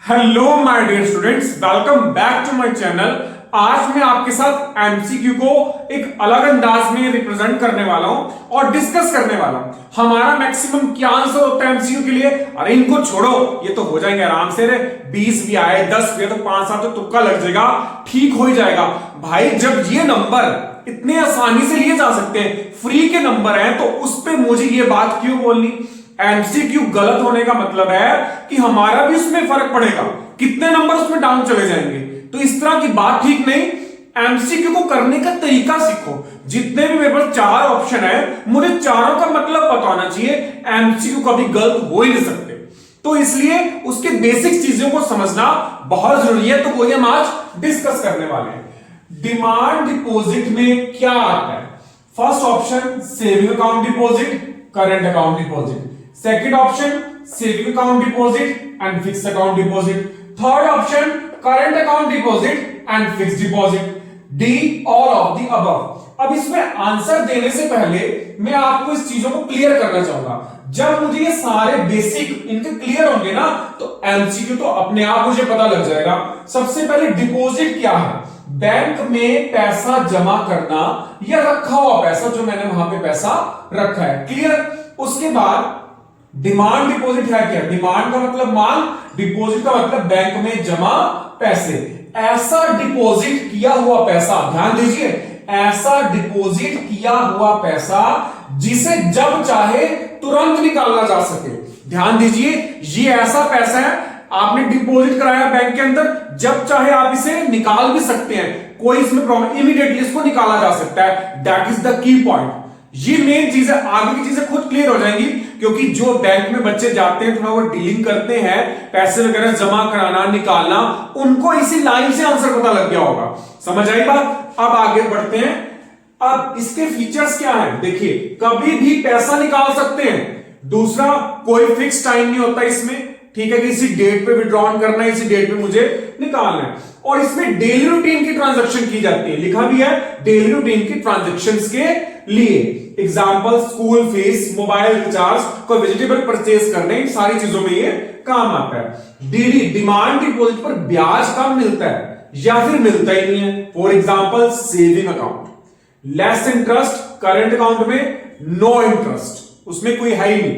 Hello my dear students, welcome back to my channel. आज मैं आपके साथ एमसीक्यू को एक अलग अंदाज में रिप्रेजेंट करने वाला हूं और डिस्कस करने वाला हूं। हमारा मैक्सिमम क्या आंसर होता है एमसीक्यू के लिए? अरे इनको छोड़ो, ये तो हो जाएंगे आराम से। रे 20 भी आए 10 भी आए तो 5-7 तो तुक्का लग जाएगा, ठीक हो ही जाएगा भाई। जब ये नंबर इतने आसानी से लिए जा सकते हैं, फ्री के नंबर हैं, तो उस पर मुझे ये बात क्यों बोलनी? एमसीक्यू गलत होने का मतलब है कि हमारा भी उसमें फर्क पड़ेगा, कितने नंबर उसमें डाउन चले जाएंगे। तो इस तरह की बात ठीक नहीं। एमसीक्यू को करने का तरीका सीखो। जितने भी मेरे पास 4 ऑप्शन है, मुझे चारों का मतलब पता होना चाहिए। एमसीक्यू कभी गलत हो ही नहीं सकते, तो इसलिए उसके बेसिक चीजों को समझना बहुत जरूरी है। तो वही हम आज डिस्कस करने वाले हैं। डिमांड डिपॉजिट में क्या आता है? First option saving account deposit, current account deposit. Second option saving account deposit and fixed account deposit. Third option current account deposit and fixed deposit. D all of the above. अब इसमें answer देने से पहले मैं आपको इस चीजों को क्लियर करना चाहूंगा। जब मुझे ये सारे बेसिक इनके क्लियर होंगे ना, तो एमसीक्यू तो अपने आप मुझे पता लग जाएगा। सबसे पहले डिपॉजिट क्या है? बैंक में पैसा जमा करना या रखा हुआ पैसा, जो मैंने वहां पे पैसा रखा है। क्लियर? उसके बाद डिमांड डिपॉजिट है क्या? डिमांड का मतलब माल, डिपॉजिट का मतलब बैंक में जमा पैसे। ऐसा डिपॉजिट किया हुआ पैसा, ध्यान दीजिए, ऐसा डिपॉजिट किया हुआ पैसा जिसे जब चाहे तुरंत निकाला जा सके। ध्यान दीजिए, ये ऐसा पैसा है, आपने डिपॉजिट कराया बैंक के अंदर, जब चाहे आप इसे निकाल भी सकते हैं, कोई इसमें प्रॉब्लम, इमीडिएटली इसको निकाला जा सकता है। That is the key point. ये मेन चीज है। आगे की चीजें खुद क्लियर हो जाएंगी, क्योंकि जो बैंक में बच्चे जाते हैं, थोड़ा वो डीलिंग करते हैं, पैसे वगैरह जमा कराना निकालना, उनको इसी लाइन से आंसर पता लग गया होगा। समझ आई बात? अब आगे बढ़ते हैं। अब इसके फीचर्स क्या है? देखिए, कभी भी पैसा निकाल सकते हैं। दूसरा, कोई फिक्स टाइम नहीं होता इसमें, ठीक है, कि इसी डेट पे विड्रॉन करना है, इसी डेट पे मुझे निकालना है। और इसमें डेली रूटीन की ट्रांजैक्शन की जाती है, लिखा भी है डेली रूटीन की ट्रांजैक्शंस के लिए। Example, school fees, mobile recharge, कोई वेजिटेबल परचेज करने, इन सारी चीजों में ये काम आता है। डीडी, डिमांड डिपॉजिट पर ब्याज कम मिलता है या फिर मिलता ही नहीं है। For example, saving account less interest, current account में नो इंटरेस्ट, उसमें कोई है ही नहीं।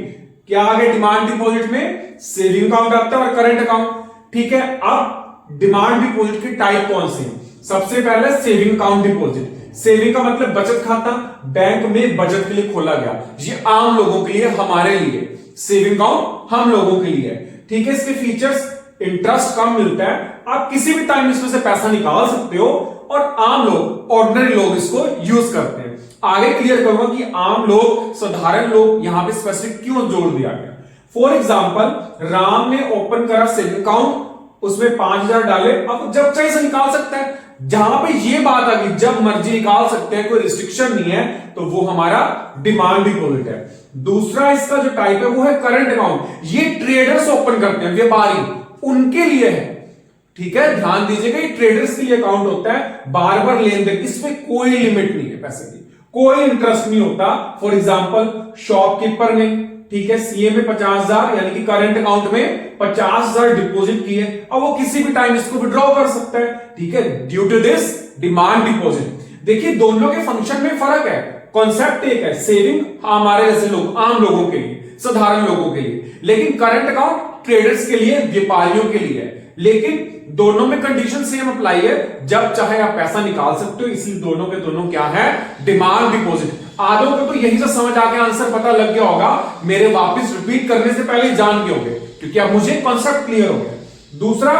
क्या आगे डिमांड डिपॉजिट में सेविंग अकाउंट आता है और करंट अकाउंट, ठीक है। अब डिमांड डिपॉजिट की टाइप कौन सी है? सबसे पहले सेविंग अकाउंट डिपॉजिट। सेविंग का मतलब बचत खाता, बैंक में बचत के लिए खोला गया। ये आम लोगों के लिए, हमारे लिए सेविंग अकाउंट हम लोगों के लिए, ठीक है। इसके फीचर्स, इंटरेस्ट कम मिलता है, आप किसी भी टाइम इसमें से पैसा निकाल सकते हो, और आम लोग, ऑर्डिनरी लोग इसको यूज करते हैं। आगे क्लियर करूंगा कि आम लोग, साधारण लोग, यहां पे स्पेसिफिक क्यों जोड़ दिया गया। फॉर एग्जाम्पल, राम ने ओपन करा सेविंग अकाउंट, उसमें 5000 डाले, अब जब चाहे से निकाल सकता है। जहां पे ये बात आ गई जब मर्जी निकाल सकते हैं, कोई रिस्ट्रिक्शन नहीं है, तो वो हमारा डिमांड डिपॉजिट है। दूसरा इसका जो टाइप है वो है करंट अकाउंट। ये ट्रेडर्स ओपन करते हैं, व्यापारी, उनके लिए है, ठीक है। ध्यान दीजिएगा, ये ट्रेडर्स के लिए अकाउंट होता है, बार बार लेन देन, इसमें कोई लिमिट नहीं है पैसे की, कोई इंटरेस्ट नहीं होता। फॉर एग्जाम्पल, शॉपकीपर ने, ठीक है, सीए में 50,000 यानी कि करंट अकाउंट में 50,000 डिपॉजिट किए, अब वो किसी भी टाइम इसको विड्रॉ कर सकता है, ठीक है, due to this demand deposit. देखिए, दोनों के फंक्शन में फर्क है, कॉन्सेप्ट एक है। सेविंग हमारे जैसे लोग, आम लोगों के लिए, साधारण लोगों के लिए, लेकिन करंट अकाउंट ट्रेडर्स के लिए, व्यापारियों के लिए है। लेकिन दोनों में कंडीशन सेम अप्लाई है, जब चाहे आप पैसा निकाल सकते हो, इसलिए दोनों के दोनों क्या है? Demand deposit. आधों को तो यही से समझ आके आंसर पता लग गया होगा, मेरे वापस रिपीट करने से पहले जान गए होंगे, क्योंकि अब मुझे कॉन्सेप्ट क्लियर हो गया। दूसरा,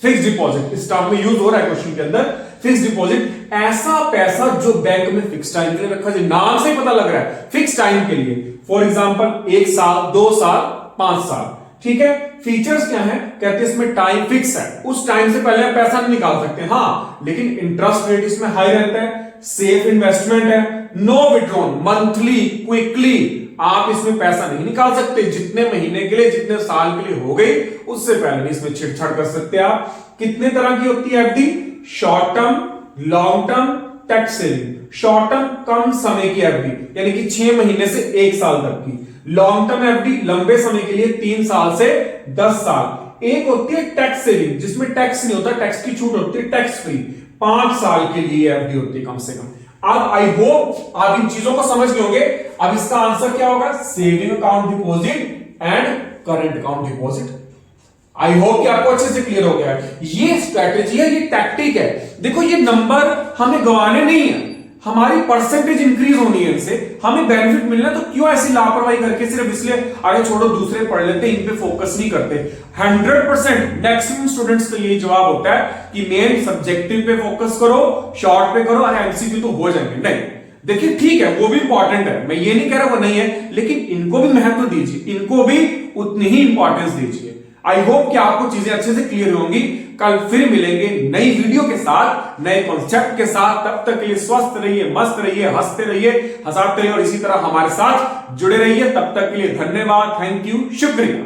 फिक्स डिपॉजिट, इस टर्म में यूज हो रहा है क्वेश्चन के अंदर। फिक्स डिपॉजिट, ऐसा पैसा जो बैंक में फिक्स टाइम के लिए रखा जाए, नाम से ही पता लग रहा है फिक्स टाइम के लिए। फॉर एग्जाम्पल, 1 साल, 2 साल, 5 साल, ठीक है। फीचर्स क्या है? कहते हैं इसमें टाइम फिक्स है, उस टाइम से पहले आप पैसा नहीं निकाल सकते, हाँ, लेकिन इंटरेस्ट रेट इसमें हाई रहता है, सेफ इन्वेस्टमेंट है, नो विड्रॉन, मंथली, क्विकली आप इसमें पैसा नहीं निकाल सकते। जितने महीने के लिए, जितने साल के लिए हो गई, उससे पहले नहीं इसमें छेड़छाड़ कर सकते आप। कितने तरह की होती है FD? Short term, long term, tax saving. Short term, कम समय की एफडी, यानी कि 6 महीने से 1 साल तक की। लॉन्ग टर्म एफडी, लंबे समय के लिए 3 साल से 10 साल। एक होती है टैक्स सेविंग, जिसमें टैक्स नहीं होता, टैक्स की छूट होती है, टैक्स फ्री 5 साल के लिए एफडी होती है कम से कम। अब आई होप आप इन चीजों को समझ गए होंगे। अब इसका आंसर क्या होगा? Saving account deposit and current account deposit. I hope कि आपको अच्छे से क्लियर हो गया है। ये स्ट्रैटेजी है, ये टैक्टिक है। देखो ये नंबर हमें गंवाने नहीं है, हमारी परसेंटेज इंक्रीज होनी है इनसे, हमें बेनिफिट मिलना है। तो क्यों ऐसी लापरवाही करके सिर्फ इसलिए अरे छोड़ो दूसरे पढ़ लेते, इन पे फोकस नहीं करते। 100% मैक्सिमम स्टूडेंट्स का यही जवाब होता है कि मेन सब्जेक्टिव पे फोकस करो, शॉर्ट पे करो, अरे एमसीक्यू तो हो जाएंगे। नहीं, देखिए ठीक है वो भी इंपॉर्टेंट है, मैं ये नहीं कह रहा वो नहीं है, लेकिन इनको भी महत्व दीजिए, इनको भी उतनी ही इंपॉर्टेंस दीजिए। आई होप कि आपको चीजें अच्छे से क्लियर होंगी। कल फिर मिलेंगे नई वीडियो के साथ, नए कॉन्सेप्ट के साथ। तब तक के लिए स्वस्थ रहिए, मस्त रहिए, हंसते रहिए, हंसाते रहिए और इसी तरह हमारे साथ जुड़े रहिए। तब तक के लिए धन्यवाद, थैंक यू, शुक्रिया।